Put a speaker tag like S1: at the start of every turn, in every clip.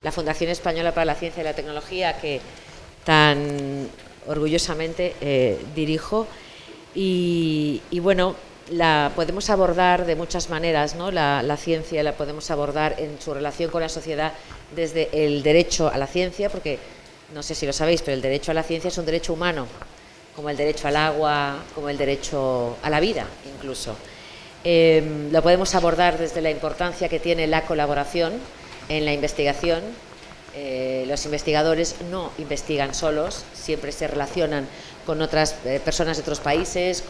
S1: la Fundación Española para la Ciencia y la Tecnología, que tan orgullosamente dirijo. Y bueno, la podemos abordar de muchas maneras, ¿no? La ciencia la podemos abordar en su relación con la sociedad desde el derecho a la ciencia, porque no sé si lo sabéis, pero el derecho a la ciencia es un derecho humano, como el derecho al agua, como el derecho a la vida incluso. Lo podemos abordar desde la importancia que tiene la colaboración en la investigación. Los investigadores no investigan solos, siempre se relacionan con otras personas de otros países,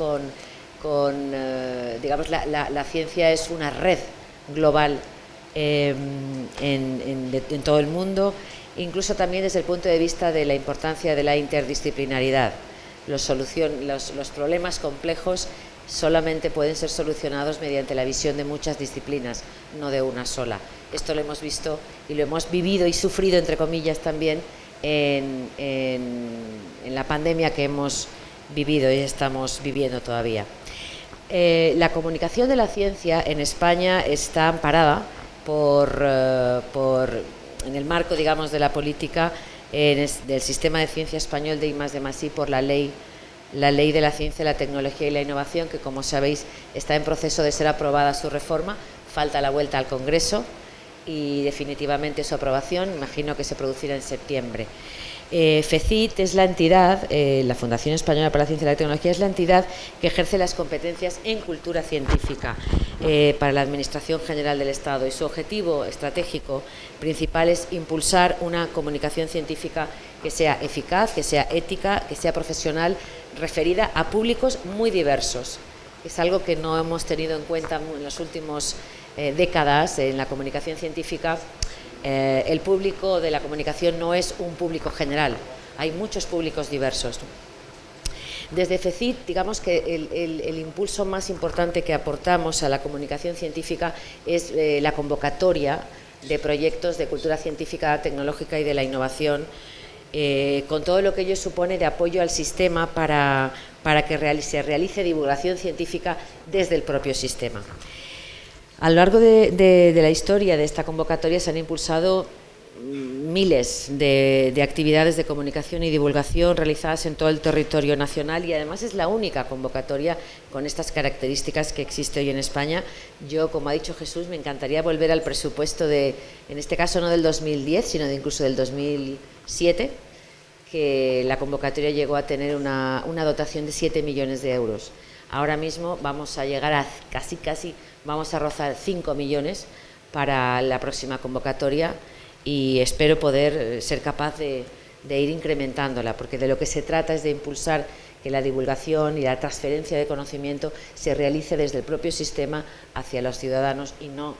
S1: digamos, la ciencia es una red global en todo el mundo, incluso también desde el punto de vista de la importancia de la interdisciplinaridad. Los problemas complejos solamente pueden ser solucionados mediante la visión de muchas disciplinas, no de una sola. Esto lo hemos visto y lo hemos vivido y sufrido, entre comillas, también en la pandemia que hemos vivido y estamos viviendo todavía. La comunicación de la ciencia en España está amparada en el marco, digamos, de la política del sistema de ciencia español de I+D+I por la ley de la ciencia, la tecnología y la innovación, que, como sabéis, está en proceso de ser aprobada su reforma. Falta la vuelta al Congreso y definitivamente su aprobación, imagino que se producirá en septiembre. FECIT es la entidad, la Fundación Española para la Ciencia y la Tecnología, es la entidad que ejerce las competencias en cultura científica para la Administración General del Estado, y su objetivo estratégico principal es impulsar una comunicación científica que sea eficaz, que sea ética, que sea profesional, referida a públicos muy diversos. Es algo que no hemos tenido en cuenta en las últimas décadas en la comunicación científica. El público de la comunicación no es un público general, hay muchos públicos diversos. Desde FECIT, digamos que el impulso más importante que aportamos a la comunicación científica es la convocatoria de proyectos de cultura científica, tecnológica y de la innovación, con todo lo que ello supone de apoyo al sistema para que se realice divulgación científica desde el propio sistema. A lo largo de la historia de esta convocatoria se han impulsado miles de actividades de comunicación y divulgación realizadas en todo el territorio nacional, y además es la única convocatoria con estas características que existe hoy en España. Yo, como ha dicho Jesús, me encantaría volver al presupuesto en este caso no del 2010, sino incluso del 2007, que la convocatoria llegó a tener una dotación de 7 millones de euros. Ahora mismo vamos a llegar a casi vamos a rozar 5 millones para la próxima convocatoria, y espero poder ser capaz de ir incrementándola, porque de lo que se trata es de impulsar que la divulgación y la transferencia de conocimiento se realice desde el propio sistema hacia los ciudadanos, y no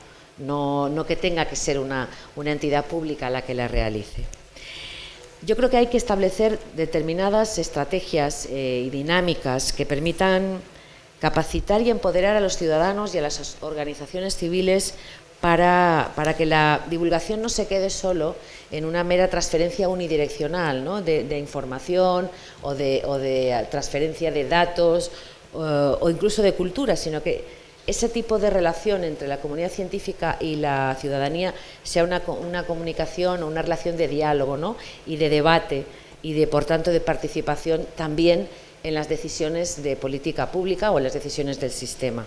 S1: que tenga que ser una entidad pública la que la realice. Yo creo que hay que establecer determinadas estrategias y dinámicas que permitan capacitar y empoderar a los ciudadanos y a las organizaciones civiles para que la divulgación no se quede solo en una mera transferencia unidireccional, ¿no?, de información o de transferencia de datos o incluso de cultura, sino que ese tipo de relación entre la comunidad científica y la ciudadanía sea una comunicación o una relación de diálogo, ¿no?, y de debate y por tanto de participación también en las decisiones de política pública o en las decisiones del sistema.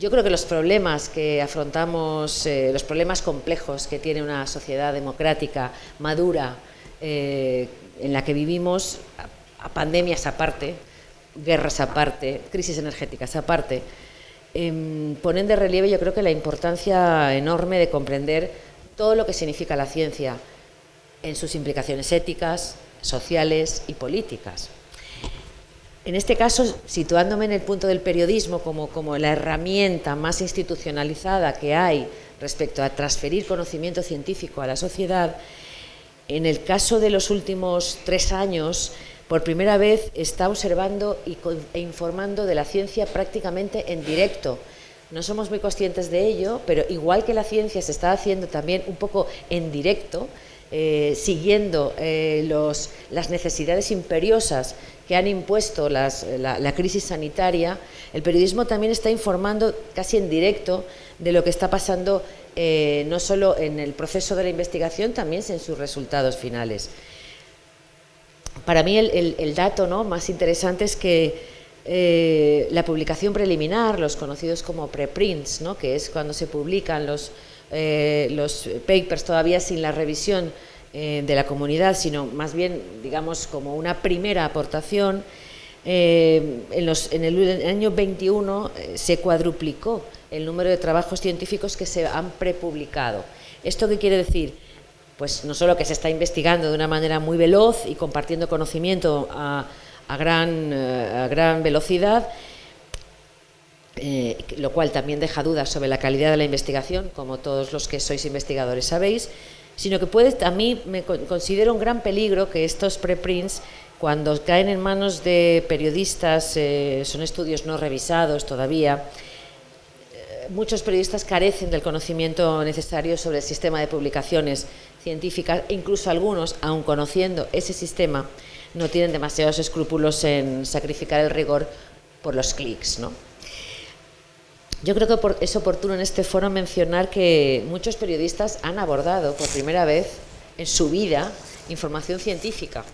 S1: Yo creo que los problemas que afrontamos, los problemas complejos que tiene una sociedad democrática, madura, en la que vivimos, a pandemias aparte, guerras aparte, crisis energéticas aparte, ponen de relieve, yo creo, que la importancia enorme de comprender todo lo que significa la ciencia en sus implicaciones éticas, sociales y políticas. En este caso, situándome en el punto del periodismo como la herramienta más institucionalizada que hay respecto a transferir conocimiento científico a la sociedad, en el caso de los últimos 3 años, por primera vez está observando e informando de la ciencia prácticamente en directo. No somos muy conscientes de ello, pero igual que la ciencia se está haciendo también un poco en directo, siguiendo las necesidades imperiosas que han impuesto la crisis sanitaria, el periodismo también está informando casi en directo de lo que está pasando no solo en el proceso de la investigación, también en sus resultados finales. Para mí el dato, ¿no?, más interesante es que la publicación preliminar, los conocidos como preprints, ¿no?, que es cuando se publican los papers todavía sin la revisión de la comunidad, sino más bien, digamos, como una primera aportación, en el año 21 se cuadruplicó el número de trabajos científicos que se han prepublicado. ¿Esto qué quiere decir? Pues no solo que se está investigando de una manera muy veloz y compartiendo conocimiento a gran velocidad, lo cual también deja dudas sobre la calidad de la investigación, como todos los que sois investigadores sabéis, sino que a mí me considero un gran peligro que estos preprints, cuando caen en manos de periodistas, son estudios no revisados todavía. Muchos periodistas carecen del conocimiento necesario sobre el sistema de publicaciones científicas, e incluso algunos, aun conociendo ese sistema, no tienen demasiados escrúpulos en sacrificar el rigor por los clics, ¿no? Yo creo que es oportuno en este foro mencionar que muchos periodistas han abordado por primera vez en su vida información científica.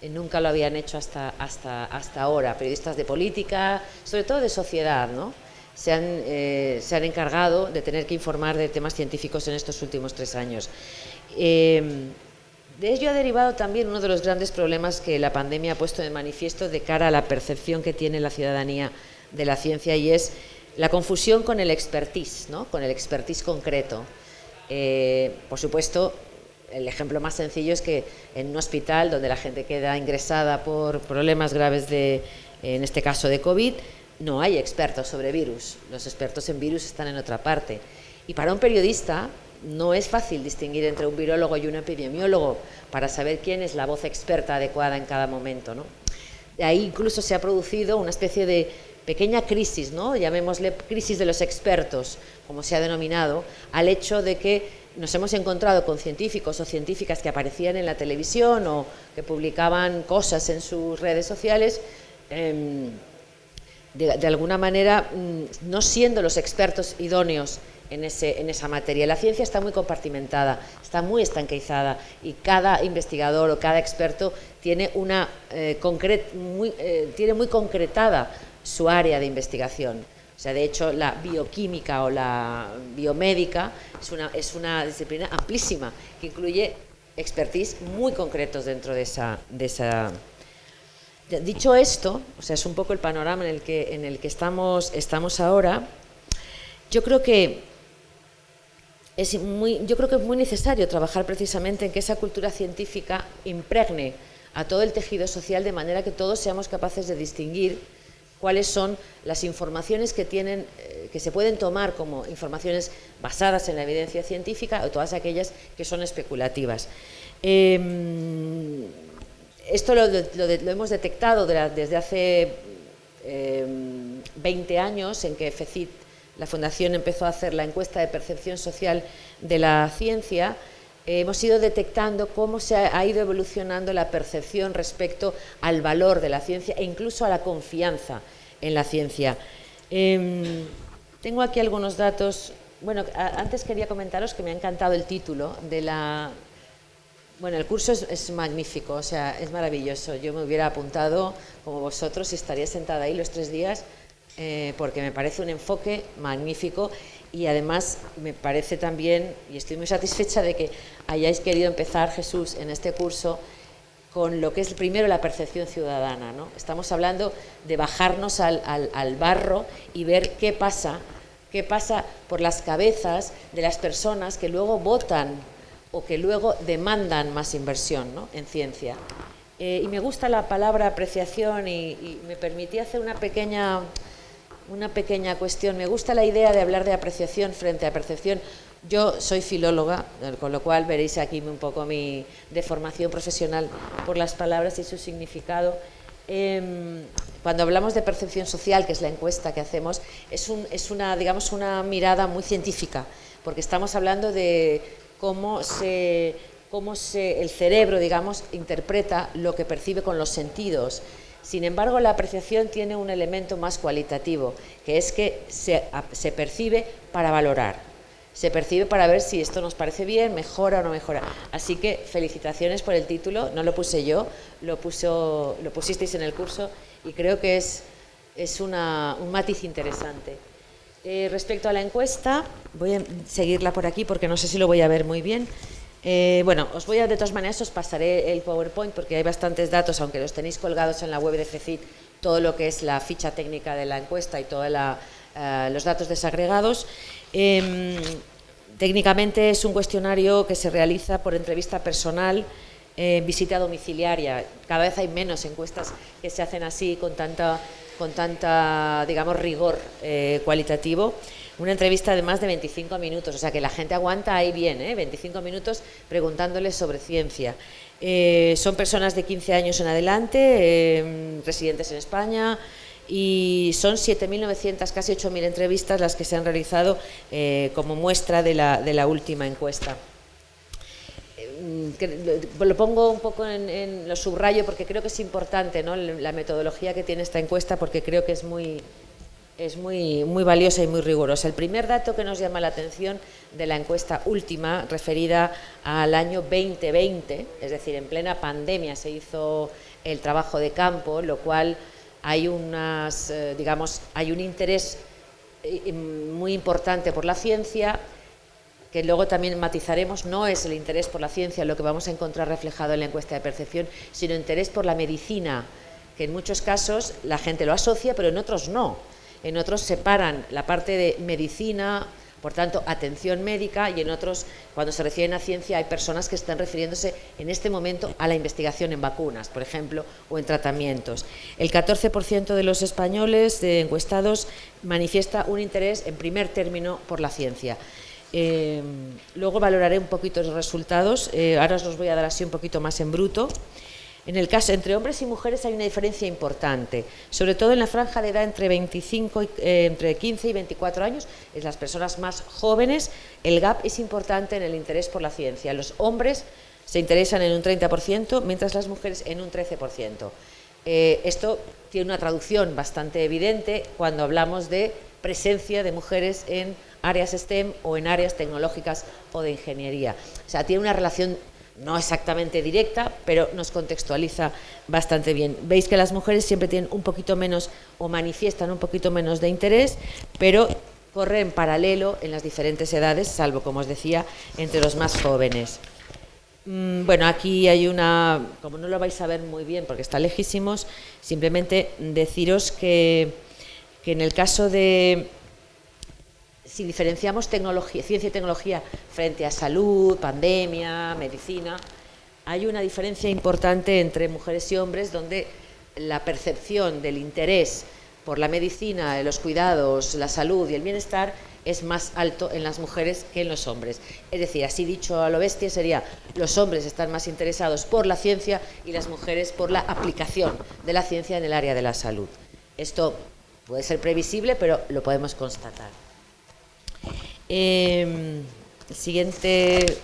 S1: Nunca lo habían hecho hasta ahora. Periodistas de política, sobre todo de sociedad, ¿no?, se han encargado de tener que informar de temas científicos en estos últimos 3 años. De ello ha derivado también uno de los grandes problemas que la pandemia ha puesto de manifiesto de cara a la percepción que tiene la ciudadanía de la ciencia, y es la confusión con el expertise, ¿no?, con el expertise concreto. Por supuesto, el ejemplo más sencillo es que en un hospital donde la gente queda ingresada por problemas graves en este caso de COVID, no hay expertos sobre virus. Los expertos en virus están en otra parte. Y para un periodista no es fácil distinguir entre un virólogo y un epidemiólogo para saber quién es la voz experta adecuada en cada momento, ¿no? De ahí incluso se ha producido una especie de pequeña crisis, ¿no?, llamémosle crisis de los expertos, como se ha denominado, al hecho de que nos hemos encontrado con científicos o científicas que aparecían en la televisión o que publicaban cosas en sus redes sociales, de alguna manera no siendo los expertos idóneos en esa materia. La ciencia está muy compartimentada, está muy estanqueizada, y cada investigador o cada experto tiene tiene muy concretada su área de investigación. O sea, de hecho, la bioquímica o la biomédica es una disciplina amplísima que incluye expertise muy concretos dentro de esa. Dicho esto, o sea, es un poco el panorama en el que estamos ahora. Yo creo que es muy necesario trabajar precisamente en que esa cultura científica impregne a todo el tejido social, de manera que todos seamos capaces de distinguir cuáles son las informaciones que se pueden tomar como informaciones basadas en la evidencia científica, o todas aquellas que son especulativas. Esto lo hemos detectado desde hace 20 años, en que FECIT, la Fundación, empezó a hacer la encuesta de percepción social de la ciencia. Hemos ido detectando cómo se ha ido evolucionando la percepción respecto al valor de la ciencia e incluso a la confianza en la ciencia. Tengo aquí algunos datos. Bueno, antes quería comentaros que me ha encantado el título de la... Bueno, el curso es magnífico, o sea, es maravilloso. Yo me hubiera apuntado como vosotros y estaría sentada ahí los 3 días, porque me parece un enfoque magnífico, y además me parece también, y estoy muy satisfecha de que hayáis querido empezar, Jesús, en este curso con lo que es primero la percepción ciudadana, ¿no? Estamos hablando de bajarnos al barro y ver qué pasa por las cabezas de las personas que luego votan o que luego demandan más inversión, ¿no?, en ciencia. Y me gusta la palabra apreciación, y me permití hacer una pequeña cuestión. Me gusta la idea de hablar de apreciación frente a percepción. Yo soy filóloga, con lo cual veréis aquí un poco mi deformación profesional por las palabras y su significado. Cuando hablamos de percepción social, que es la encuesta que hacemos, es una mirada muy científica, porque estamos hablando de cómo se cómo el cerebro, digamos, interpreta lo que percibe con los sentidos. Sin embargo, la apreciación tiene un elemento más cualitativo, que es que se percibe para valorar, se percibe para ver si esto nos parece bien, mejora o no mejora. Así que felicitaciones por el título, no lo puse yo, lo pusisteis en el curso y creo que es un matiz interesante. Respecto a la encuesta, voy a seguirla por aquí porque no sé si lo voy a ver muy bien. Bueno, de todas maneras os pasaré el PowerPoint porque hay bastantes datos, aunque los tenéis colgados en la web de CECIT, todo lo que es la ficha técnica de la encuesta y todos los datos desagregados. Técnicamente es un cuestionario que se realiza por entrevista personal, visita domiciliaria. Cada vez hay menos encuestas que se hacen así con tanta digamos, rigor cualitativo. Una entrevista de más de 25 minutos, o sea que la gente aguanta ahí bien, 25 minutos preguntándoles sobre ciencia. Son personas de 15 años en adelante, residentes en España, y son 7.900, casi 8.000 entrevistas las que se han realizado como muestra de la última encuesta. Lo pongo un poco lo subrayo porque creo que es importante, ¿no?, la metodología que tiene esta encuesta, porque creo que es muy valiosa y muy rigurosa. El primer dato que nos llama la atención de la encuesta última, referida al año 2020, es decir, en plena pandemia se hizo el trabajo de campo, lo cual hay hay un interés muy importante por la ciencia, que luego también matizaremos. No es el interés por la ciencia lo que vamos a encontrar reflejado en la encuesta de percepción, sino interés por la medicina, que en muchos casos la gente lo asocia, pero en otros no. En otros separan la parte de medicina, por tanto, atención médica, y en otros, cuando se refieren a ciencia, hay personas que están refiriéndose en este momento a la investigación en vacunas, por ejemplo, o en tratamientos. El 14% de los españoles encuestados manifiesta un interés, en primer término, por la ciencia. Luego valoraré un poquito los resultados, ahora os los voy a dar así un poquito más en bruto. En el caso entre hombres y mujeres hay una diferencia importante, sobre todo en la franja de edad entre 15 y 24 años, es las personas más jóvenes. El gap es importante en el interés por la ciencia. Los hombres se interesan en un 30%, mientras las mujeres en un 13%. Esto tiene una traducción bastante evidente cuando hablamos de presencia de mujeres en áreas STEM o en áreas tecnológicas o de ingeniería. O sea, tiene una relación no exactamente directa, pero nos contextualiza bastante bien. Veis que las mujeres siempre tienen un poquito menos o manifiestan un poquito menos de interés, pero corre en paralelo en las diferentes edades, salvo, como os decía, entre los más jóvenes. Bueno, aquí hay como no lo vais a ver muy bien porque está lejísimos, simplemente deciros que en el caso de, si diferenciamos ciencia y tecnología frente a salud, pandemia, medicina, hay una diferencia importante entre mujeres y hombres, donde la percepción del interés por la medicina, los cuidados, la salud y el bienestar es más alto en las mujeres que en los hombres. Es decir, así dicho a lo bestia, sería: los hombres están más interesados por la ciencia y las mujeres por la aplicación de la ciencia en el área de la salud. Esto puede ser previsible, pero lo podemos constatar. Siguiente.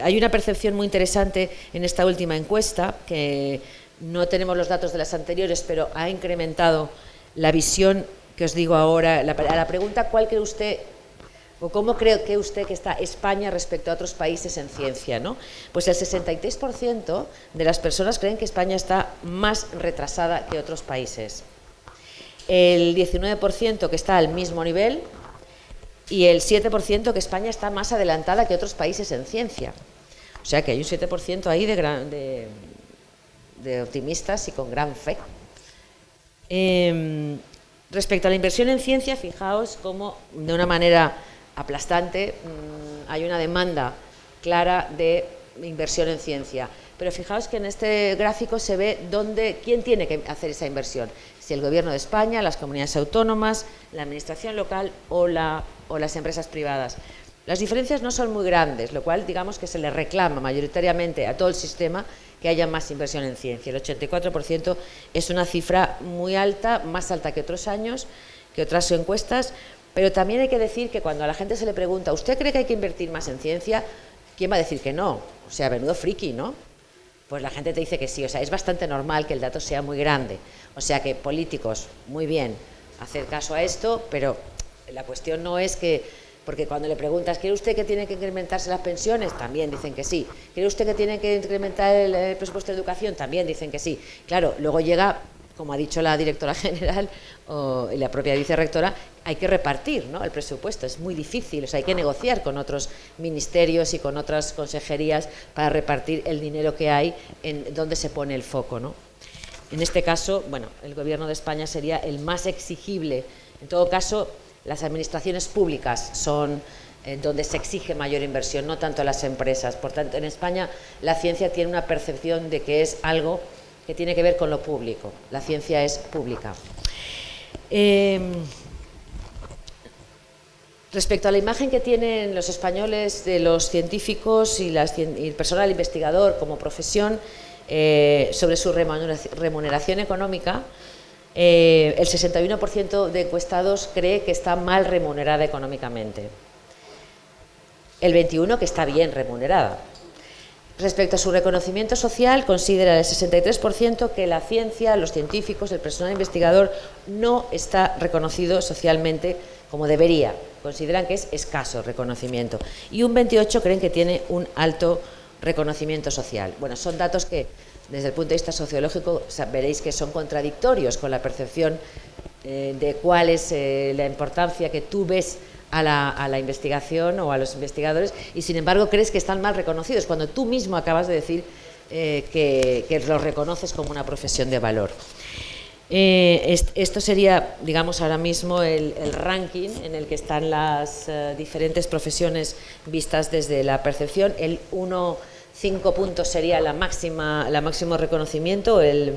S1: Hay una percepción muy interesante en esta última encuesta, que no tenemos los datos de las anteriores, pero ha incrementado la visión que os digo ahora. A la pregunta ¿cuál cree usted o cómo cree usted que está España respecto a otros países en ciencia, ¿no? Pues el 63% de las personas creen que España está más retrasada que otros países. El 19% que está al mismo nivel y el 7% que España está más adelantada que otros países en ciencia. O sea que hay un 7% ahí de optimistas y con gran fe. Respecto a la inversión en ciencia, fijaos cómo de una manera aplastante hay una demanda clara de inversión en ciencia. Pero fijaos que en este gráfico se ve quién tiene que hacer esa inversión. Si el Gobierno de España, las comunidades autónomas, la administración local o las empresas privadas. Las diferencias no son muy grandes, lo cual digamos que se le reclama mayoritariamente a todo el sistema que haya más inversión en ciencia. El 84% es una cifra muy alta, más alta que otros años, que otras encuestas, pero también hay que decir que cuando a la gente se le pregunta ¿usted cree que hay que invertir más en ciencia?, ¿quién va a decir que no? O sea, menudo friki, ¿no? Pues la gente te dice que sí. O sea, es bastante normal que el dato sea muy grande. O sea que políticos, muy bien, hacer caso a esto, pero la cuestión no es que... Porque cuando le preguntas, ¿cree usted que tienen que incrementarse las pensiones? También dicen que sí. ¿Cree usted que tienen que incrementar el presupuesto de educación? También dicen que sí. Claro, luego llega, como ha dicho la directora general y la propia vicerrectora, hay que repartir, ¿no?, el presupuesto. Es muy difícil, o sea, hay que negociar con otros ministerios y con otras consejerías para repartir el dinero que hay en donde se pone el foco, ¿no? En este caso, bueno, el Gobierno de España sería el más exigible. En todo caso, las administraciones públicas son donde se exige mayor inversión, no tanto las empresas. Por tanto, en España la ciencia tiene una percepción de que es algo que tiene que ver con lo público. La ciencia es pública. Respecto a la imagen que tienen los españoles de los científicos y el personal investigador como profesión sobre su remuneración económica, el 61% de encuestados cree que está mal remunerada económicamente, el 21% que está bien remunerada. Respecto a su reconocimiento social, considera el 63% que la ciencia, los científicos, el personal investigador no está reconocido socialmente como debería. Consideran que es escaso reconocimiento. Y un 28% creen que tiene un alto reconocimiento social. Bueno, son datos que, desde el punto de vista sociológico, veréis que son contradictorios con la percepción de cuál es la importancia que tú ves a la investigación o a los investigadores, y sin embargo crees que están mal reconocidos, cuando tú mismo acabas de decir que los reconoces como una profesión de valor. Esto sería, digamos, ahora mismo el ranking en el que están las diferentes profesiones vistas desde la percepción. El 1,5 puntos sería el máximo reconocimiento de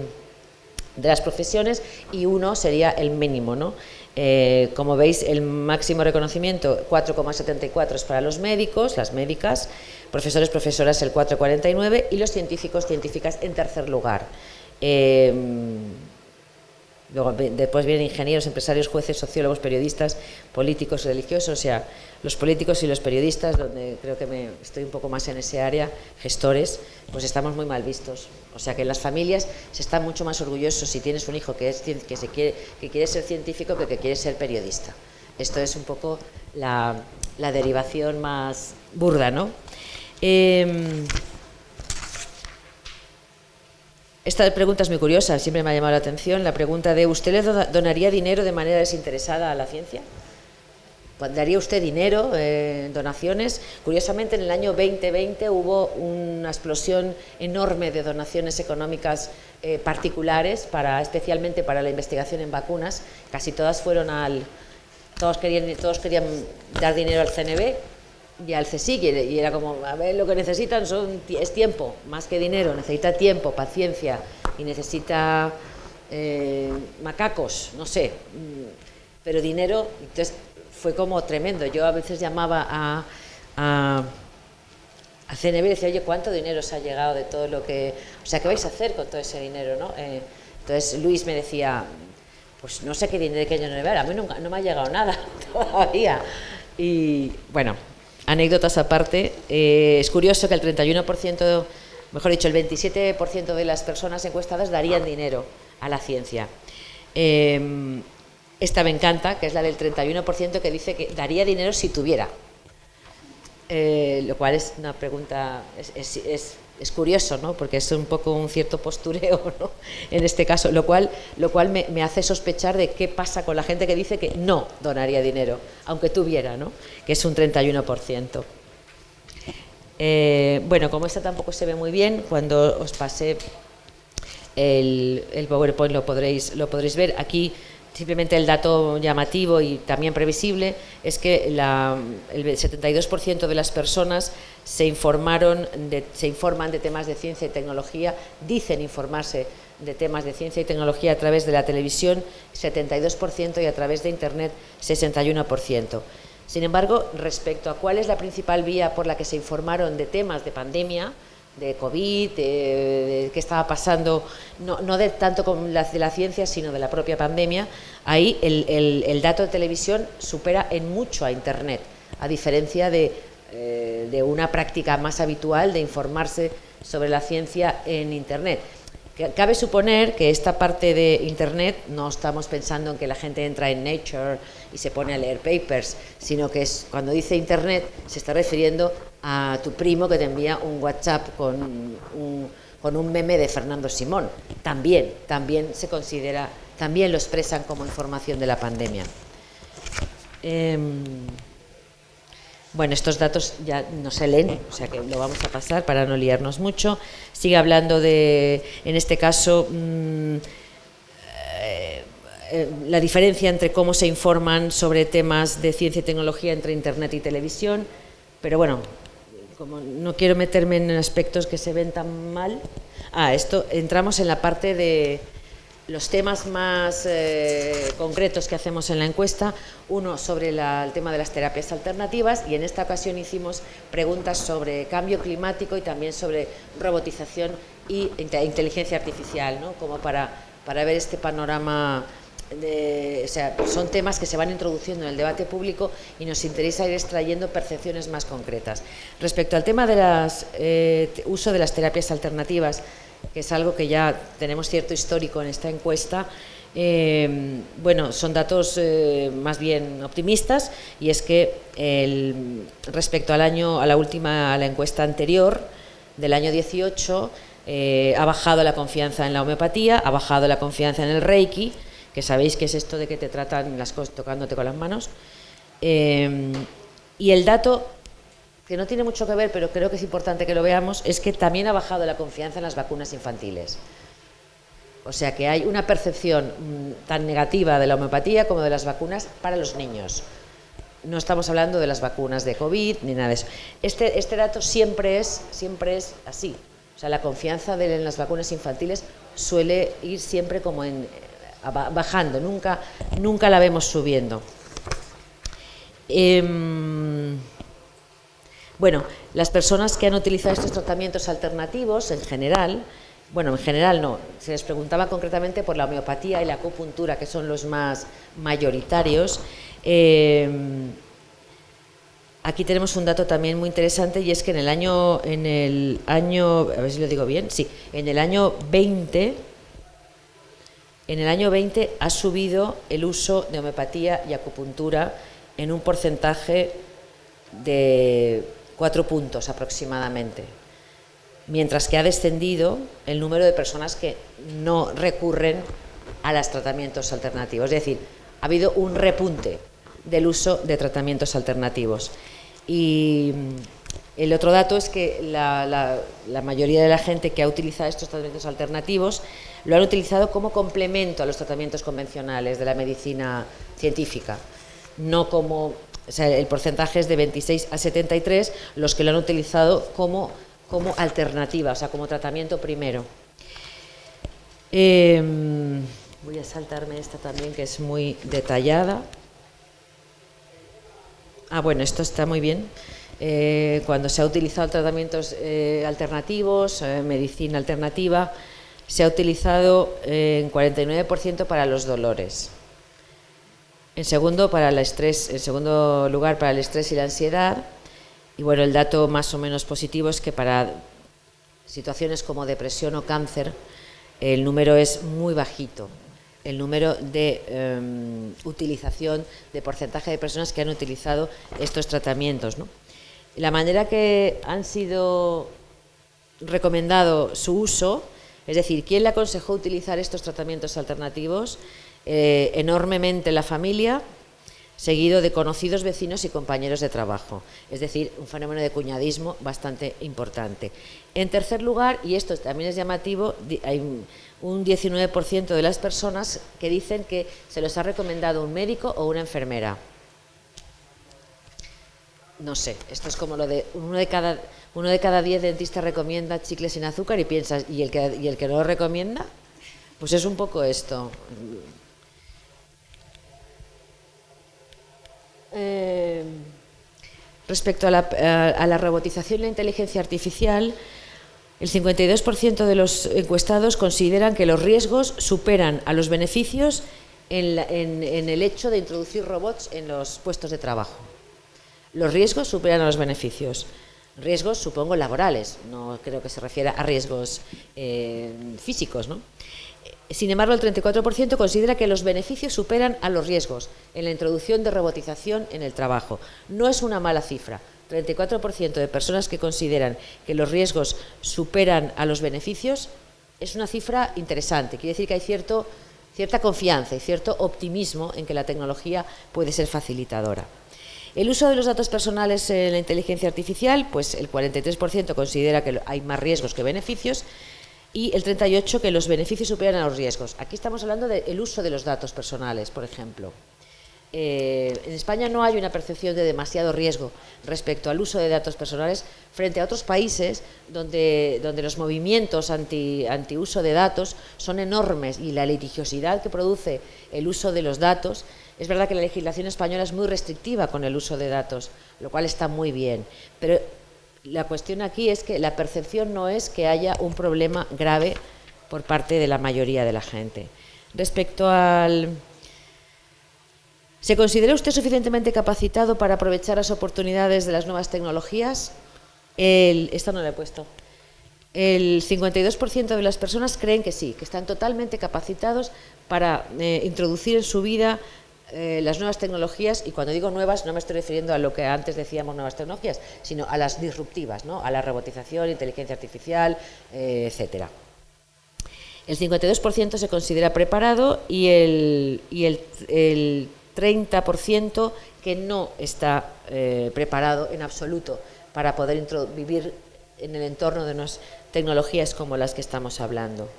S1: las profesiones, y 1 sería el mínimo, ¿no? Como veis, el máximo reconocimiento 4,74 es para los médicos, las médicas, profesores, profesoras el 4,49, y los científicos, científicas en tercer lugar. Luego, después vienen ingenieros, empresarios, jueces, sociólogos, periodistas, políticos, religiosos. O sea, los políticos y los periodistas, donde creo que estoy un poco más en ese área, gestores, pues estamos muy mal vistos. O sea, que en las familias se están mucho más orgullosos si tienes un hijo que quiere ser científico que quiere ser periodista. Esto es un poco la derivación más burda, ¿no? Esta pregunta es muy curiosa, siempre me ha llamado la atención. La pregunta de: ¿usted le donaría dinero de manera desinteresada a la ciencia? ¿Daría usted dinero, donaciones? Curiosamente, en el año 2020 hubo una explosión enorme de donaciones económicas particulares, especialmente para la investigación en vacunas. Casi todas fueron todos querían dar dinero al CNV y al CSIC, y era como, a ver, lo que necesitan es tiempo, más que dinero. Necesita tiempo, paciencia, y necesita macacos, no sé, pero dinero. Entonces fue como tremendo. Yo a veces llamaba a CNV y decía: oye, ¿cuánto dinero os ha llegado de todo lo que... O sea, ¿qué vais a hacer con todo ese dinero, no? Entonces Luis me decía: pues no sé qué dinero que yo no le veo, a mí nunca, no me ha llegado nada todavía. Y bueno, anécdotas aparte, es curioso que el 31%, mejor dicho, el 27% de las personas encuestadas darían dinero a la ciencia. Esta me encanta, que es la del 31%, que dice que daría dinero si tuviera. Lo cual es una pregunta, es curioso, ¿no? Porque es un poco un cierto postureo, ¿no? En este caso, lo cual me hace sospechar de qué pasa con la gente que dice que no donaría dinero, aunque tuviera, ¿no? Que es un 31%. Bueno, como esta tampoco se ve muy bien, cuando os pase el PowerPoint lo podréis ver. Aquí simplemente el dato llamativo y también previsible es que el 72% de las personas se informan de temas de ciencia y tecnología, dicen informarse de temas de ciencia y tecnología a través de la televisión, 72%, y a través de Internet, 61%. Sin embargo, respecto a cuál es la principal vía por la que se informaron de temas de pandemia, de COVID, de qué estaba pasando, no de tanto con de la ciencia, sino de la propia pandemia, ahí el dato de televisión supera en mucho a Internet, a diferencia de de una práctica más habitual de informarse sobre la ciencia en Internet. Cabe suponer que esta parte de Internet no estamos pensando en que la gente entra en Nature y se pone a leer papers, sino que cuando dice Internet se está refiriendo a tu primo que te envía un WhatsApp con un meme de Fernando Simón. También se considera, también lo expresan como información de la pandemia. Bueno, estos datos ya no se leen, o sea que lo vamos a pasar para no liarnos mucho. Sigue hablando de, en este caso, la diferencia entre cómo se informan sobre temas de ciencia y tecnología entre Internet y televisión, pero bueno, como no quiero meterme en aspectos que se ven tan mal. Esto entramos en la parte de los temas más concretos que hacemos en la encuesta. Uno sobre el tema de las terapias alternativas, y en esta ocasión hicimos preguntas sobre cambio climático y también sobre robotización y inteligencia artificial, ¿no? Como para ver este panorama. O sea, son temas que se van introduciendo en el debate público y nos interesa ir extrayendo percepciones más concretas. Respecto al tema de uso de las terapias alternativas, que es algo que ya tenemos cierto histórico en esta encuesta, bueno, son datos más bien optimistas, y es que respecto a la encuesta anterior del año 18, ha bajado la confianza en la homeopatía, ha bajado la confianza en el Reiki, que sabéis que es esto de que te tratan las cosas tocándote con las manos, y el dato que no tiene mucho que ver, pero creo que es importante que lo veamos, es que también ha bajado la confianza en las vacunas infantiles. O sea que hay una percepción tan negativa de la homeopatía como de las vacunas para los niños. No estamos hablando de las vacunas de COVID ni nada de eso. Este dato siempre es así. O sea, la confianza en las vacunas infantiles suele ir siempre como bajando, nunca la vemos subiendo. Bueno, las personas que han utilizado estos tratamientos alternativos, en general no, se les preguntaba concretamente por la homeopatía y la acupuntura, que son los más mayoritarios. Aquí tenemos un dato también muy interesante, y es que en el año, a ver si lo digo bien, sí, en el año 20 ha subido el uso de homeopatía y acupuntura en un porcentaje de 4 puntos aproximadamente, mientras que ha descendido el número de personas que no recurren a los tratamientos alternativos. Es decir, ha habido un repunte del uso de tratamientos alternativos. Y el otro dato es que la mayoría de la gente que ha utilizado estos tratamientos alternativos lo han utilizado como complemento a los tratamientos convencionales de la medicina científica, no como, o sea, el porcentaje es de 26 a 73 los que lo han utilizado como alternativa, o sea, como tratamiento primero. Voy a saltarme esta también, que es muy detallada. Bueno, esto está muy bien. Cuando se ha utilizado tratamientos alternativos, medicina alternativa, se ha utilizado en 49% para los dolores. En segundo lugar, para el estrés y la ansiedad. Y bueno, el dato más o menos positivo es que para situaciones como depresión o cáncer, el número es muy bajito. El número de utilización, de porcentaje de personas que han utilizado estos tratamientos, ¿no? La manera que han sido recomendado su uso, es decir, ¿quién le aconsejó utilizar estos tratamientos alternativos? Enormemente la familia, seguido de conocidos, vecinos y compañeros de trabajo. Es decir, un fenómeno de cuñadismo bastante importante. En tercer lugar, y esto también es llamativo, hay un 19% de las personas que dicen que se los ha recomendado un médico o una enfermera. No sé, esto es como lo de uno de cada 10 dentistas recomienda chicles sin azúcar, y piensas, ¿y el que no lo recomienda? Pues es un poco esto. Respecto a la robotización y la inteligencia artificial, el 52% de los encuestados consideran que los riesgos superan a los beneficios en el hecho de introducir robots en los puestos de trabajo. Los riesgos superan a los beneficios. Riesgos, supongo, laborales, no creo que se refiera a riesgos físicos, ¿no? Sin embargo, el 34% considera que los beneficios superan a los riesgos en la introducción de robotización en el trabajo. No es una mala cifra. 34% de personas que consideran que los riesgos superan a los beneficios es una cifra interesante. Quiere decir que hay cierta confianza y cierto optimismo en que la tecnología puede ser facilitadora. El uso de los datos personales en la inteligencia artificial, pues el 43% considera que hay más riesgos que beneficios y el 38% que los beneficios superan a los riesgos. Aquí estamos hablando del uso de los datos personales, por ejemplo. En España no hay una percepción de demasiado riesgo respecto al uso de datos personales frente a otros países donde los movimientos anti-uso de datos son enormes y la litigiosidad que produce el uso de los datos. Es verdad que la legislación española es muy restrictiva con el uso de datos, lo cual está muy bien, pero la cuestión aquí es que la percepción no es que haya un problema grave por parte de la mayoría de la gente. Respecto al... ¿Se considera usted suficientemente capacitado para aprovechar las oportunidades de las nuevas tecnologías? Esta no la he puesto. El 52% de las personas creen que sí, que están totalmente capacitados para introducir en su vida las nuevas tecnologías, y cuando digo nuevas no me estoy refiriendo a lo que antes decíamos nuevas tecnologías, sino a las disruptivas, ¿no? A la robotización, inteligencia artificial, etcétera. El 52% se considera preparado y el 30% que no está preparado en absoluto para poder vivir en el entorno de unas tecnologías como las que estamos hablando.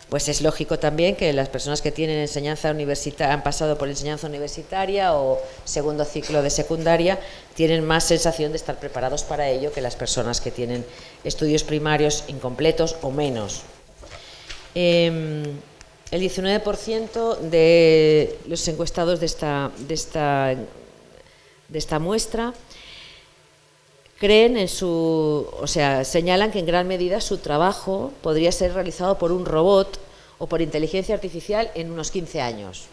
S1: Pues es lógico también que las personas que tienen enseñanza universitaria, han pasado por enseñanza universitaria o segundo ciclo de secundaria, tienen más sensación de estar preparados para ello que las personas que tienen estudios primarios incompletos o menos. El 19% de los encuestados de esta muestra creen señalan que en gran medida su trabajo podría ser realizado por un robot o por inteligencia artificial en unos 15 años.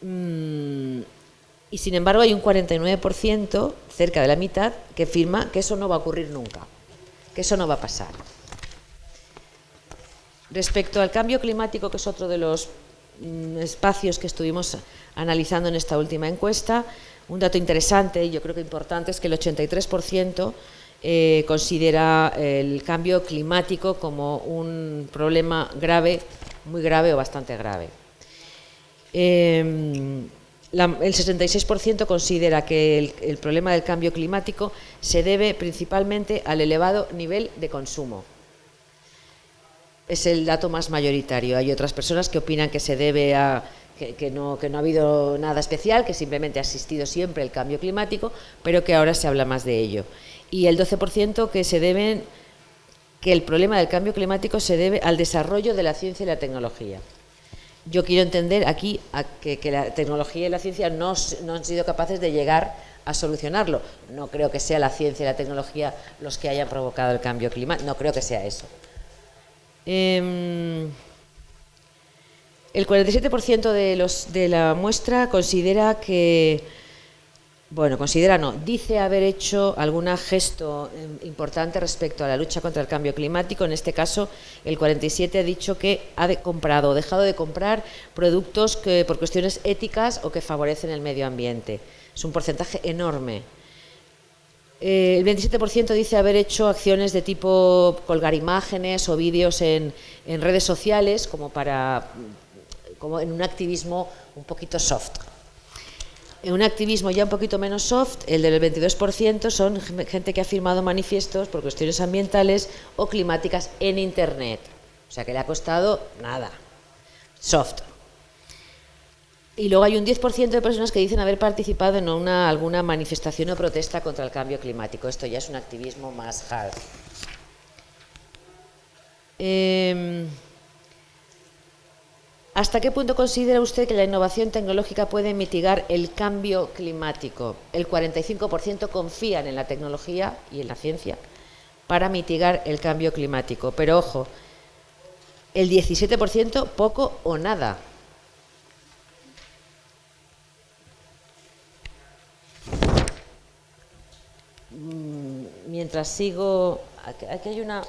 S1: Y sin embargo hay un 49%, cerca de la mitad, que afirma que eso no va a ocurrir nunca, que eso no va a pasar. Respecto al cambio climático, que es otro de los espacios que estuvimos analizando en esta última encuesta, un dato interesante y yo creo que importante es que el 83% considera el cambio climático como un problema grave, muy grave o bastante grave. El 66% considera que el problema del cambio climático se debe principalmente al elevado nivel de consumo. Es el dato más mayoritario. Hay otras personas que opinan que se debe a que no ha habido nada especial, que simplemente ha existido siempre el cambio climático, pero que ahora se habla más de ello. Y el 12% que el problema del cambio climático se debe al desarrollo de la ciencia y la tecnología. Yo quiero entender aquí que la tecnología y la ciencia no han sido capaces de llegar a solucionarlo. No creo que sea la ciencia y la tecnología los que hayan provocado el cambio climático, no creo que sea eso. El 47% de la muestra considera dice haber hecho algún gesto importante respecto a la lucha contra el cambio climático. En este caso, el 47% ha dicho que ha comprado o dejado de comprar productos que por cuestiones éticas o que favorecen el medio ambiente. Es un porcentaje enorme. El 27% dice haber hecho acciones de tipo colgar imágenes o vídeos en redes sociales como en un activismo un poquito soft. En un activismo ya un poquito menos soft, el del 22% son gente que ha firmado manifiestos por cuestiones ambientales o climáticas en Internet. O sea que le ha costado nada. Soft. Y luego hay un 10% de personas que dicen haber participado en alguna manifestación o protesta contra el cambio climático. Esto ya es un activismo más hard. ¿Hasta qué punto considera usted que la innovación tecnológica puede mitigar el cambio climático? El 45% confían en la tecnología y en la ciencia para mitigar el cambio climático. Pero ojo, el 17% poco o nada. mientras sigo, aquí hay una...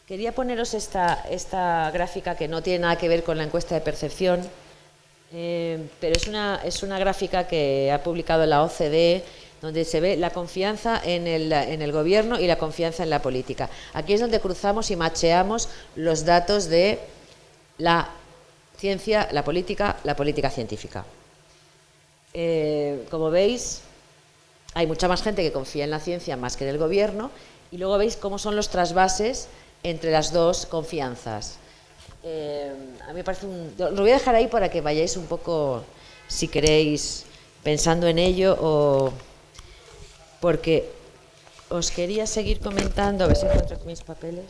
S1: Quería poneros esta gráfica que no tiene nada que ver con la encuesta de percepción, pero es una gráfica que ha publicado la OCDE, donde se ve la confianza en el gobierno y la confianza en la política. Aquí es donde cruzamos y macheamos los datos de la ciencia, la política científica. Como veis, hay mucha más gente que confía en la ciencia más que en el gobierno, y luego veis cómo son los trasvases entre las dos confianzas. A mí me parece lo voy a dejar ahí para que vayáis un poco, si queréis, pensando en ello, o porque os quería seguir comentando, a ver si encuentro aquí mis papeles.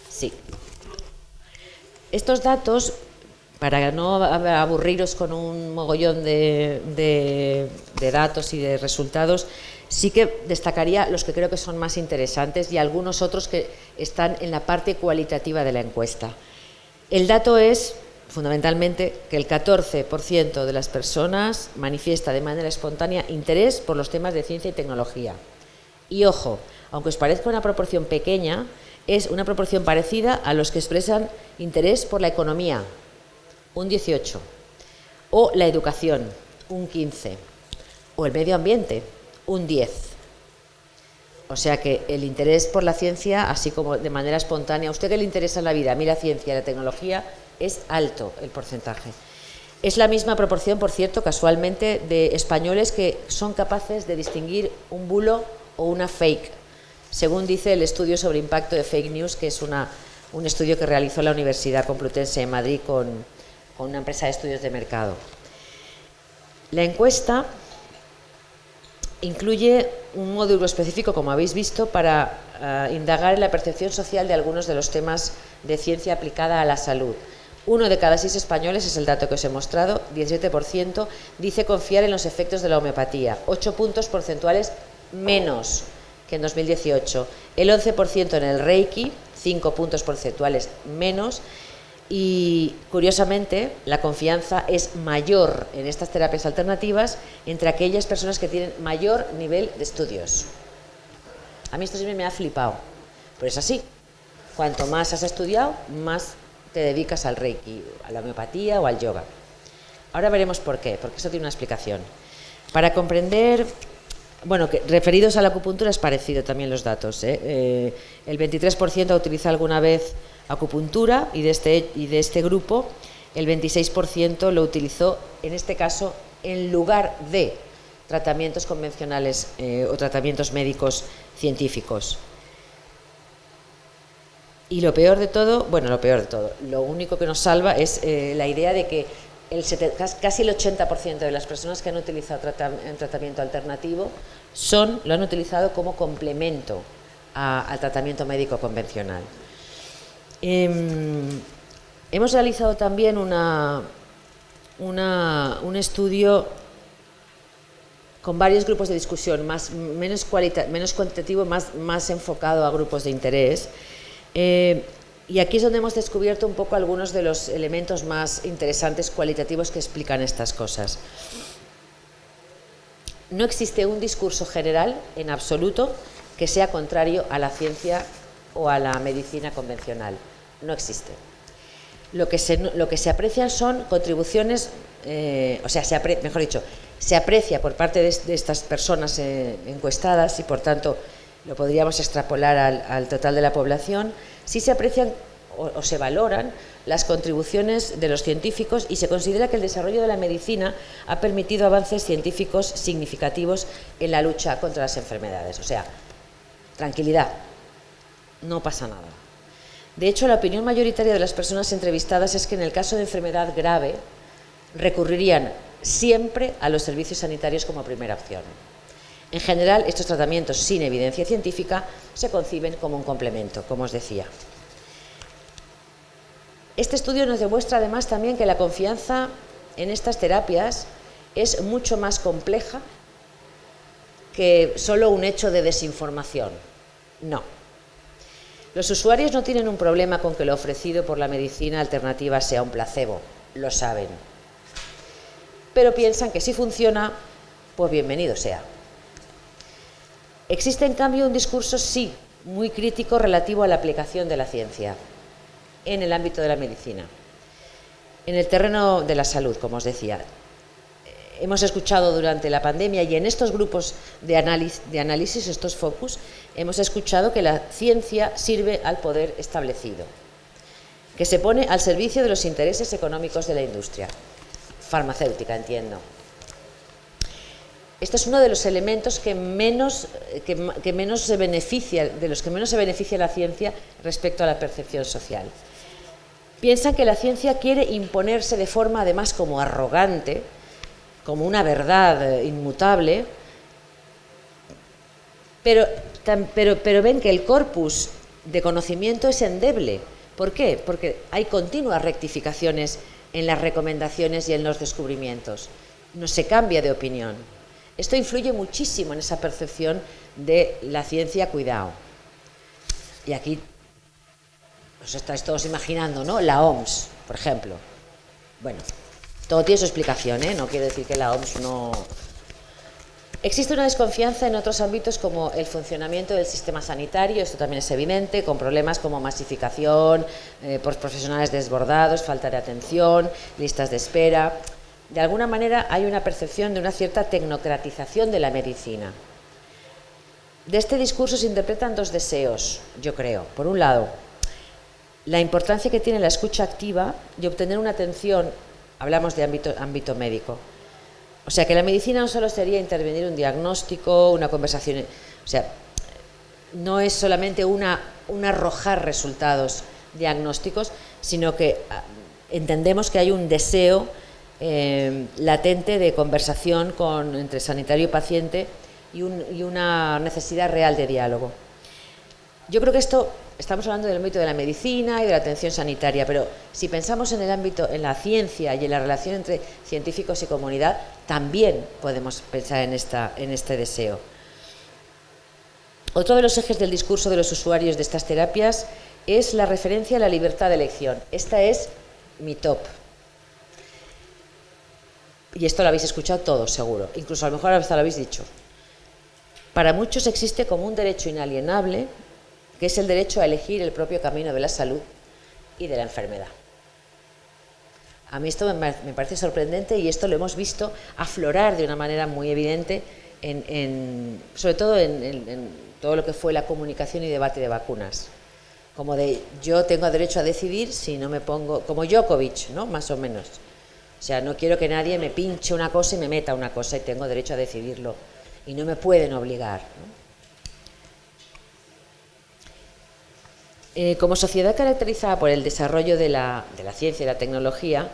S1: Sí. Estos datos, para no aburriros con un mogollón de datos y de resultados, sí que destacaría los que creo que son más interesantes y algunos otros que están en la parte cualitativa de la encuesta. El dato es, fundamentalmente, que el 14% de las personas manifiesta de manera espontánea interés por los temas de ciencia y tecnología. Y ojo, aunque os parezca una proporción pequeña, es una proporción parecida a los que expresan interés por la economía, un 18%, o la educación, un 15%, o el medio ambiente, un 10%. O sea que el interés por la ciencia, así como de manera espontánea, a usted que le interesa la vida, a mí la ciencia y la tecnología, es alto el porcentaje. Es la misma proporción, por cierto, casualmente, de españoles que son capaces de distinguir un bulo o una fake, según dice el estudio sobre impacto de fake news, que es un estudio que realizó la Universidad Complutense de Madrid con una empresa de estudios de mercado. La encuesta incluye un módulo específico, como habéis visto, para indagar en la percepción social de algunos de los temas de ciencia aplicada a la salud. 1 de cada 6 españoles, es el dato que os he mostrado, 17%, dice confiar en los efectos de la homeopatía, 8 puntos porcentuales menos que en 2018. El 11% en el Reiki, 5 puntos porcentuales menos. Y, curiosamente, la confianza es mayor en estas terapias alternativas entre aquellas personas que tienen mayor nivel de estudios. A mí esto siempre me ha flipado, pero es así. Cuanto más has estudiado, más te dedicas al Reiki, a la homeopatía o al yoga. Ahora veremos por qué, porque eso tiene una explicación. Para comprender, bueno, que referidos a la acupuntura es parecido también los datos, El 23% ha utilizado alguna vez acupuntura y de este grupo el 26% lo utilizó, en este caso, en lugar de tratamientos convencionales o tratamientos médicos científicos. Y lo peor de todo, lo único que nos salva es la idea de que casi el 80% de las personas que han utilizado un tratamiento alternativo lo han utilizado como complemento al tratamiento médico convencional. Hemos realizado también un estudio con varios grupos de discusión, menos cuantitativo, más enfocado a grupos de interés. Y aquí es donde hemos descubierto un poco algunos de los elementos más interesantes cualitativos que explican estas cosas. No existe un discurso general, en absoluto, que sea contrario a la ciencia o a la medicina convencional. No existe. Lo que se aprecian son contribuciones, se aprecia por parte de estas personas encuestadas, y por tanto lo podríamos extrapolar al total de la población, sí se aprecian o se valoran las contribuciones de los científicos, y se considera que el desarrollo de la medicina ha permitido avances científicos significativos en la lucha contra las enfermedades. O sea, tranquilidad, no pasa nada. De hecho, la opinión mayoritaria de las personas entrevistadas es que en el caso de enfermedad grave recurrirían siempre a los servicios sanitarios como primera opción. En general, estos tratamientos sin evidencia científica se conciben como un complemento, como os decía. Este estudio nos demuestra además también que la confianza en estas terapias es mucho más compleja que solo un hecho de desinformación. No. Los usuarios no tienen un problema con que lo ofrecido por la medicina alternativa sea un placebo, lo saben. Pero piensan que si funciona, pues bienvenido sea. Existe, en cambio, un discurso, sí, muy crítico relativo a la aplicación de la ciencia en el ámbito de la medicina. En el terreno de la salud, como os decía, hemos escuchado durante la pandemia y en estos grupos de análisis, estos focus, hemos escuchado que la ciencia sirve al poder establecido, que se pone al servicio de los intereses económicos de la industria farmacéutica, entiendo. Esto es uno de los elementos que menos se beneficia, de los que menos se beneficia la ciencia respecto a la percepción social. Piensan que la ciencia quiere imponerse de forma, además, como arrogante, como una verdad inmutable, pero ven que el corpus de conocimiento es endeble. ¿Por qué? Porque hay continuas rectificaciones en las recomendaciones y en los descubrimientos. No se cambia de opinión. Esto influye muchísimo en esa percepción de la ciencia, cuidado. Y aquí os estáis todos imaginando, ¿no? La OMS, por ejemplo. Bueno, todo tiene su explicación, ¿eh? No quiero decir que la OMS no... Existe una desconfianza en otros ámbitos como el funcionamiento del sistema sanitario, esto también es evidente, con problemas como masificación, por profesionales desbordados, falta de atención, listas de espera. De alguna manera hay una percepción de una cierta tecnocratización de la medicina. De este discurso se interpretan dos deseos, yo creo. Por un lado, la importancia que tiene la escucha activa y obtener una atención, hablamos de ámbito médico. O sea, que la medicina no solo sería intervenir un diagnóstico, una conversación, o sea, no es solamente un arrojar resultados diagnósticos, sino que entendemos que hay un deseo latente de conversación entre sanitario y paciente y una necesidad real de diálogo. Yo creo que estamos hablando del ámbito de la medicina y de la atención sanitaria, pero si pensamos en el ámbito, en la ciencia y en la relación entre científicos y comunidad, también podemos pensar en este deseo. Otro de los ejes del discurso de los usuarios de estas terapias es la referencia a la libertad de elección. Esta es mi top. Y esto lo habéis escuchado todos, seguro. Incluso a lo mejor hasta lo habéis dicho. Para muchos existe como un derecho inalienable, que es el derecho a elegir el propio camino de la salud y de la enfermedad. A mí esto me parece sorprendente y esto lo hemos visto aflorar de una manera muy evidente, sobre todo en todo lo que fue la comunicación y debate de vacunas. Como de yo tengo derecho a decidir si no me pongo, como Djokovic, ¿no? Más o menos. O sea, no quiero que nadie me pinche una cosa y me meta una cosa y tengo derecho a decidirlo. Y no me pueden obligar, ¿no? Como sociedad caracterizada por el desarrollo de la ciencia y la tecnología,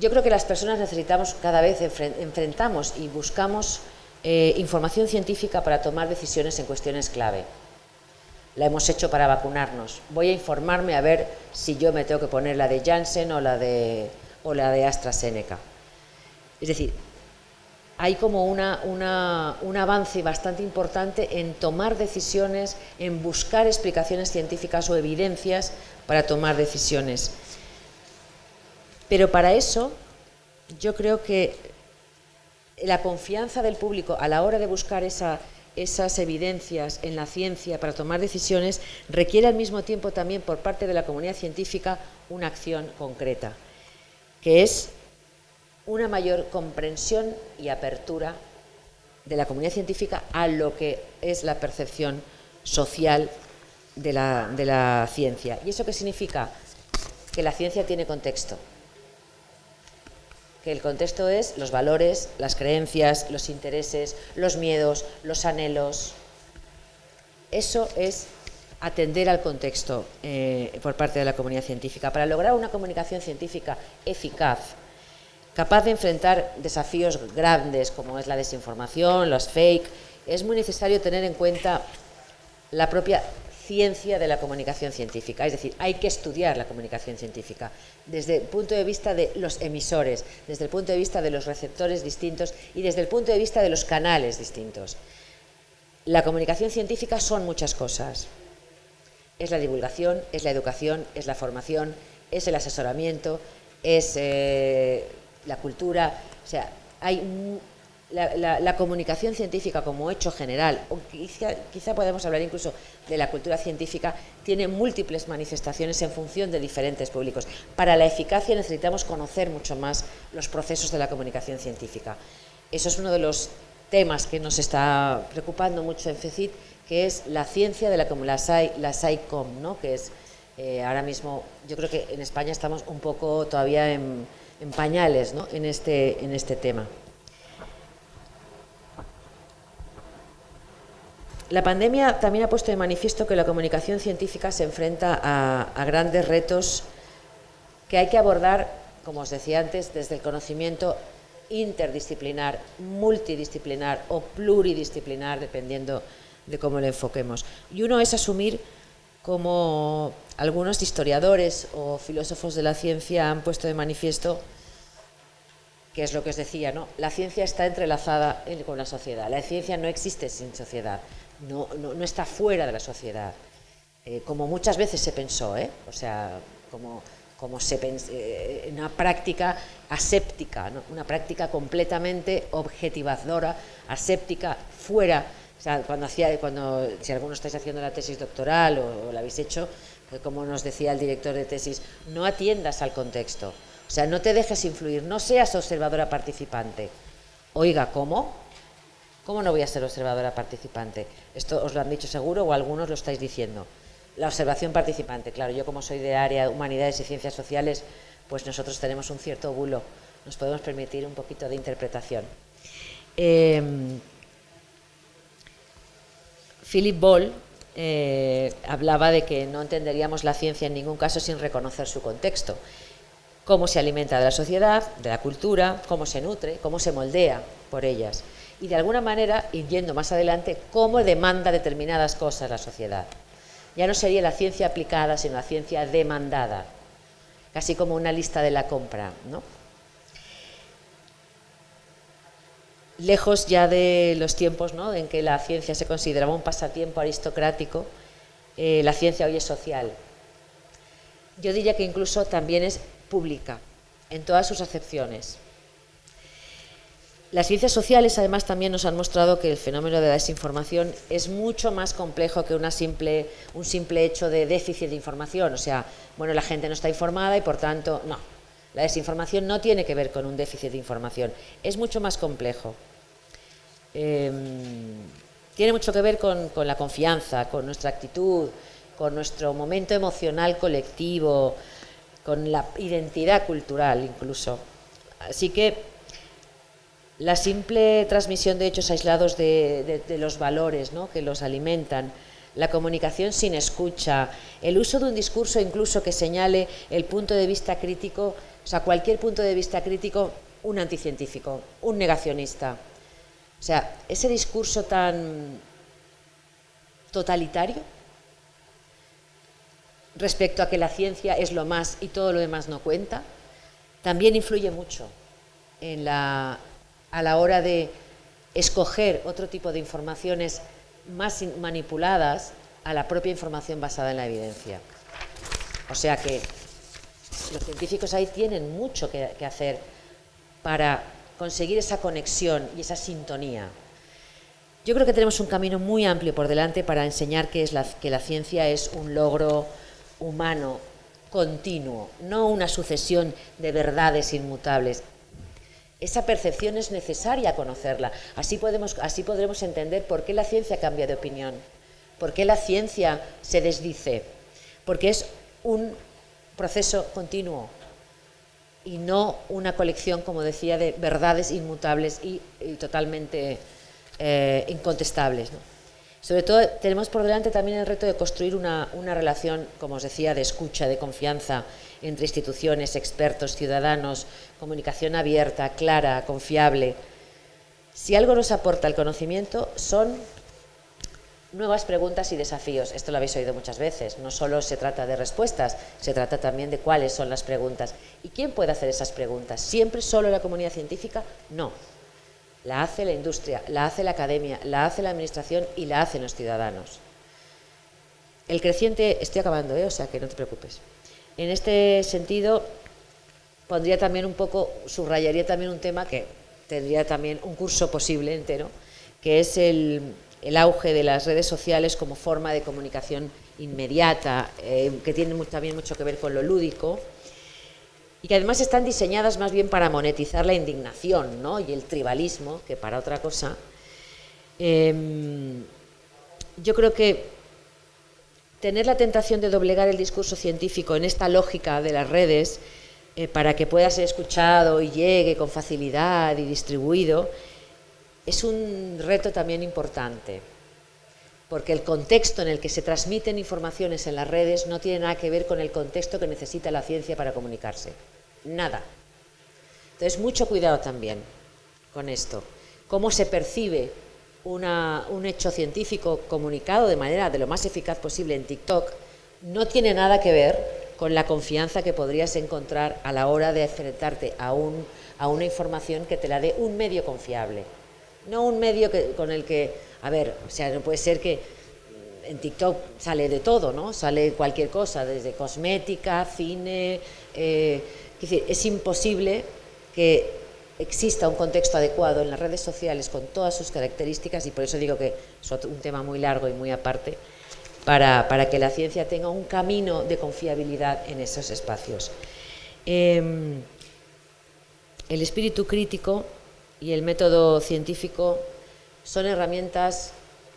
S1: yo creo que las personas necesitamos, cada vez enfrentamos y buscamos información científica para tomar decisiones en cuestiones clave. La hemos hecho para vacunarnos. Voy a informarme a ver si yo me tengo que poner la de Janssen o la de AstraZeneca. Es decir, hay como un avance bastante importante en tomar decisiones, en buscar explicaciones científicas o evidencias para tomar decisiones. Pero para eso, yo creo que la confianza del público a la hora de buscar esas evidencias en la ciencia para tomar decisiones requiere al mismo tiempo también por parte de la comunidad científica una acción concreta, que es una mayor comprensión y apertura de la comunidad científica a lo que es la percepción social de la ciencia. ¿Y eso qué significa? Que la ciencia tiene contexto. Que el contexto es los valores, las creencias, los intereses, los miedos, los anhelos. Eso es atender al contexto por parte de la comunidad científica. Para lograr una comunicación científica eficaz, capaz de enfrentar desafíos grandes como es la desinformación, los fake, es muy necesario tener en cuenta la propia ciencia de la comunicación científica. Es decir, hay que estudiar la comunicación científica desde el punto de vista de los emisores, desde el punto de vista de los receptores distintos y desde el punto de vista de los canales distintos. La comunicación científica son muchas cosas. Es la divulgación, es la educación, es la formación, es el asesoramiento, es la cultura. O sea, hay la comunicación científica como hecho general, o quizá podemos hablar incluso de la cultura científica, tiene múltiples manifestaciones en función de diferentes públicos. Para la eficacia necesitamos conocer mucho más los procesos de la comunicación científica. Eso es uno de los temas que nos está preocupando mucho en FECIT, que es la ciencia de la SciComm, ¿no? Que es ahora mismo, yo creo que en España estamos un poco todavía en pañales, ¿no? en este tema. La pandemia también ha puesto de manifiesto que la comunicación científica se enfrenta a grandes retos que hay que abordar, como os decía antes, desde el conocimiento interdisciplinar, multidisciplinar o pluridisciplinar, dependiendo de cómo lo enfoquemos. Y uno es asumir, como algunos historiadores o filósofos de la ciencia han puesto de manifiesto, que es lo que os decía, ¿no? La ciencia está entrelazada con la sociedad. La ciencia no existe sin sociedad, no está fuera de la sociedad, como muchas veces se pensó, o sea, como se pensó, una práctica aséptica, ¿no? Una práctica completamente objetivadora, aséptica, fuera. O sea, si alguno estáis haciendo la tesis doctoral o la habéis hecho, como nos decía el director de tesis, no atiendas al contexto. O sea, no te dejes influir, no seas observadora participante. Oiga, ¿cómo? ¿Cómo no voy a ser observadora participante? Esto os lo han dicho seguro o algunos lo estáis diciendo. La observación participante, claro, yo como soy de área de humanidades y ciencias sociales, pues nosotros tenemos un cierto bulo, nos podemos permitir un poquito de interpretación. Philip Ball hablaba de que no entenderíamos la ciencia en ningún caso sin reconocer su contexto. Cómo se alimenta de la sociedad, de la cultura, cómo se nutre, cómo se moldea por ellas. Y de alguna manera, y yendo más adelante, cómo demanda determinadas cosas la sociedad. Ya no sería la ciencia aplicada, sino la ciencia demandada. Casi como una lista de la compra, ¿no? Lejos ya de los tiempos, ¿no?, en que la ciencia se consideraba un pasatiempo aristocrático, la ciencia hoy es social. Yo diría que incluso también es pública, en todas sus acepciones. Las ciencias sociales, además, también nos han mostrado que el fenómeno de la desinformación es mucho más complejo que un simple hecho de déficit de información. O sea, bueno, la gente no está informada y, por tanto, no. La desinformación no tiene que ver con un déficit de información, es mucho más complejo. Tiene mucho que ver con la confianza, con nuestra actitud, con nuestro momento emocional colectivo, con la identidad cultural incluso. Así que la simple transmisión de hechos aislados de los valores, ¿no?, que los alimentan, la comunicación sin escucha, el uso de un discurso incluso que señale el punto de vista crítico, o sea, cualquier punto de vista crítico, un anticientífico, un negacionista. O sea, ese discurso tan totalitario respecto a que la ciencia es lo más y todo lo demás no cuenta, también influye mucho a la hora de escoger otro tipo de informaciones más manipuladas a la propia información basada en la evidencia. O sea que los científicos ahí tienen mucho que hacer para conseguir esa conexión y esa sintonía. Yo creo que tenemos un camino muy amplio por delante para enseñar que la ciencia es un logro humano continuo, no una sucesión de verdades inmutables. Esa percepción es necesaria conocerla. Así podremos entender por qué la ciencia cambia de opinión, por qué la ciencia se desdice, porque es un proceso continuo y no una colección, como decía, de verdades inmutables y totalmente incontestables, ¿no? Sobre todo tenemos por delante también el reto de construir una relación, como os decía, de escucha, de confianza entre instituciones, expertos, ciudadanos, comunicación abierta, clara, confiable. Si algo nos aporta el conocimiento son nuevas preguntas y desafíos. Esto lo habéis oído muchas veces. No solo se trata de respuestas, se trata también de cuáles son las preguntas. ¿Y quién puede hacer esas preguntas? ¿Siempre solo la comunidad científica? No. La hace la industria, la hace la academia, la hace la administración y la hacen los ciudadanos. El creciente... Estoy acabando, o sea que no te preocupes. En este sentido, pondría también un poco, subrayaría también un tema que tendría también un curso posible entero, que es el auge de las redes sociales como forma de comunicación inmediata, que tiene también mucho que ver con lo lúdico, y que además están diseñadas más bien para monetizar la indignación, ¿no?, y el tribalismo, que para otra cosa. Yo creo que tener la tentación de doblegar el discurso científico en esta lógica de las redes para que pueda ser escuchado y llegue con facilidad y distribuido es un reto también importante, porque el contexto en el que se transmiten informaciones en las redes no tiene nada que ver con el contexto que necesita la ciencia para comunicarse. Nada. Entonces, mucho cuidado también con esto. Cómo se percibe un hecho científico comunicado de manera de lo más eficaz posible en TikTok no tiene nada que ver con la confianza que podrías encontrar a la hora de enfrentarte a una información que te la dé un medio confiable. No un medio con el que, a ver, o sea, no puede ser que en TikTok sale de todo, ¿no? Sale cualquier cosa, desde cosmética, cine, es decir, es imposible que exista un contexto adecuado en las redes sociales con todas sus características, y por eso digo que es un tema muy largo y muy aparte, para que la ciencia tenga un camino de confiabilidad en esos espacios. El espíritu crítico y el método científico son herramientas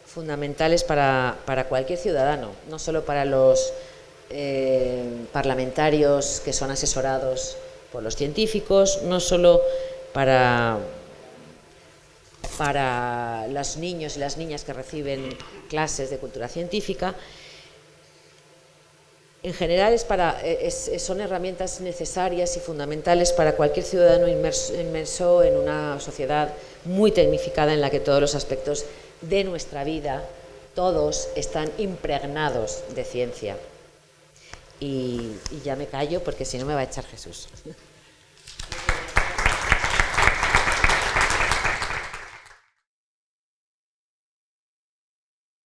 S1: fundamentales para cualquier ciudadano, no solo para los parlamentarios que son asesorados por los científicos, no solo para los niños y las niñas que reciben clases de cultura científica. En general son herramientas necesarias y fundamentales para cualquier ciudadano inmerso en una sociedad muy tecnificada en la que todos los aspectos de nuestra vida, todos están impregnados de ciencia. Y ya me callo porque si no me va a echar Jesús.